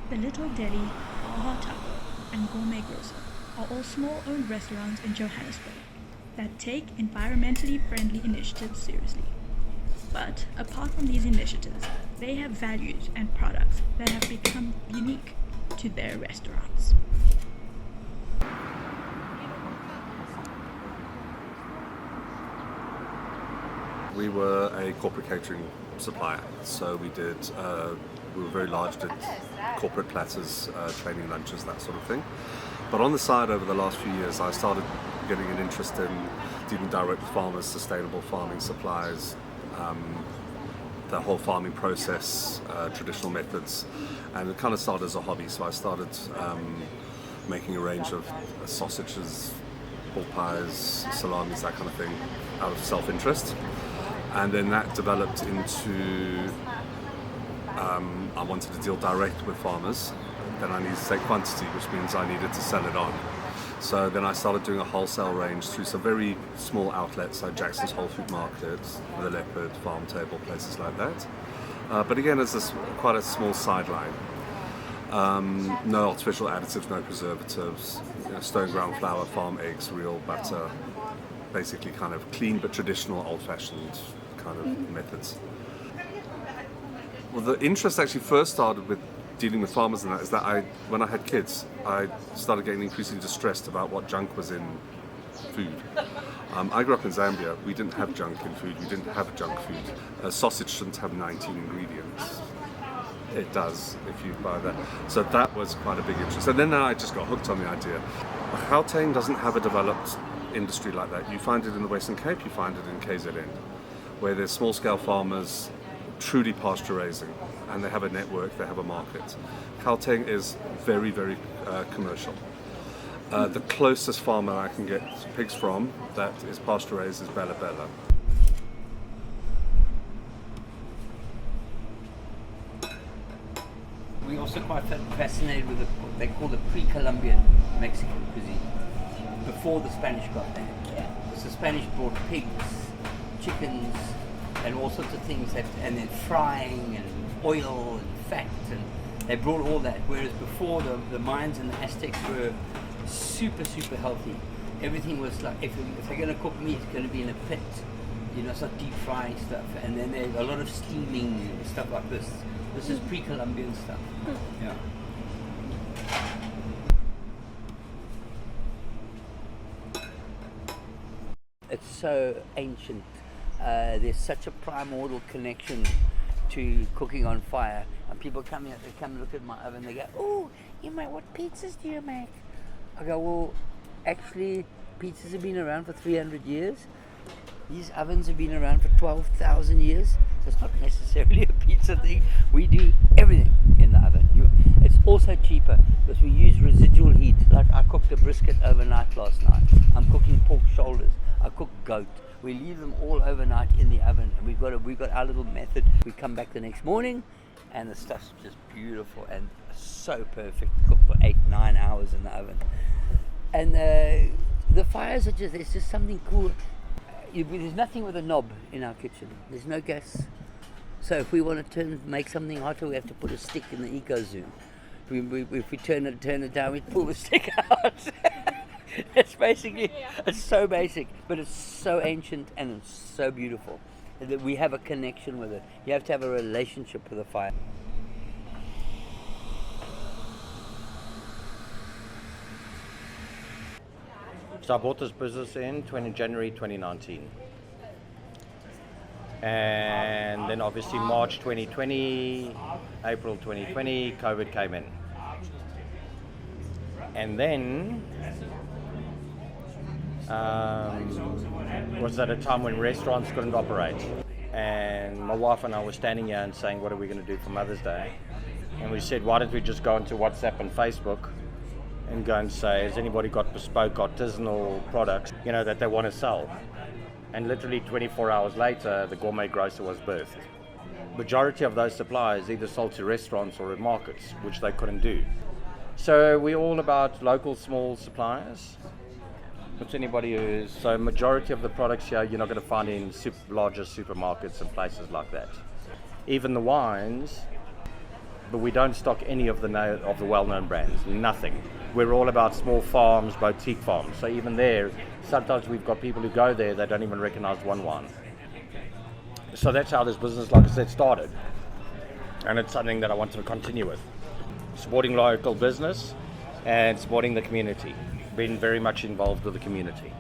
The Little Deli, Baha Taco, and Gourmet Grocer are all small-owned restaurants in Johannesburg that take environmentally friendly initiatives seriously. But apart from these initiatives, they have values and products that have become unique to their restaurants. We were a corporate catering supplier, so we were very large, did corporate platters, training lunches, that sort of thing. But on the side, over the last few years, I started getting an interest in dealing direct with farmers, sustainable farming supplies, the whole farming process, traditional methods, and it kind of started as a hobby. So I started making a range of sausages, pork pies, salamis, that kind of thing, out of self-interest. And then that developed into I wanted to deal direct with farmers. Then I needed to take quantity, which means I needed to sell it on. So then I started doing a wholesale range through some very small outlets like Jackson's Whole Food Market, The Leopard, Farm Table, places like that. But again, it's quite a small sideline. No artificial additives, no preservatives, stone ground flour, farm eggs, real butter, basically kind of clean but traditional old-fashioned kind of methods. Well, the interest actually first started with dealing with farmers, and that is that when I had kids, I started getting increasingly distressed about what junk was in food. I grew up in Zambia. We didn't have junk in food. We didn't have junk food. Sausage shouldn't have 19 ingredients. It does if you buy that. So that was quite a big interest. And then I just got hooked on the idea. Gauteng doesn't have a developed industry like that. You find it in the Western Cape, you find it in KZN, where there's small-scale farmers truly pasture raising, and they have a network, they have a market. Gauteng is very, very commercial. The closest farmer I can get pigs from that is pasture raised is Bella Bella. We're also quite fascinated with what they call the pre-colombian Mexican cuisine, before the Spanish got there. Because the Spanish brought pigs, chickens, and all sorts of things, and then frying and oil and fat, and they brought all that. Whereas before, the Mayans and the Aztecs were super, super healthy. Everything was like, if they're going to cook meat, it's going to be in a pit. It's not deep frying stuff. And then there's a lot of steaming and stuff like this. This is pre-Columbian stuff. Yeah. It's so ancient. There's such a primordial connection to cooking on fire. And people come look at my oven, they go, "Oh, what pizzas do you make?" I go, "Well, actually, pizzas have been around for 300 years. These ovens have been around for 12,000 years. So it's not necessarily a pizza thing. We do everything in the oven. It's also cheaper because we use residual heat. Like I cooked a brisket overnight last night. I'm cooking pork shoulders. I cook goat. We leave them all overnight in the oven, and we've got our little method. We come back the next morning, and the stuff's just beautiful and so perfect. Cooked for 8-9 hours in the oven, and the fires are there's just something cool. There's nothing with a knob in our kitchen. There's no gas. So if we want to make something hotter, we have to put a stick in the EcoZoom. If we turn it down, we pull the stick out. It's basically, it's so basic, but it's so ancient and it's so beautiful that we have a connection with it. You have to have a relationship with the fire. So I bought this business in January 2019. And then obviously March 2020, April 2020, COVID came in. And then was at a time when restaurants couldn't operate. And my wife and I were standing here and saying, what are we going to do for Mother's Day? And we said, why don't we just go onto WhatsApp and Facebook and go and say, has anybody got bespoke artisanal products, that they want to sell? And literally 24 hours later, the Gourmet Grocer was birthed. Majority of those suppliers either sold to restaurants or at markets, which they couldn't do. So we're all about local small suppliers. What's anybody who is, so majority of the products here you're not going to find in larger supermarkets and places like that. Even the wines, but we don't stock any of the well-known brands. Nothing. We're all about small farms, boutique farms. So even there, sometimes we've got people who go there, they don't even recognize one wine. So that's how this business, like I said, started. And it's something that I want to continue with. Supporting local business and supporting the community. Being very much involved with the community.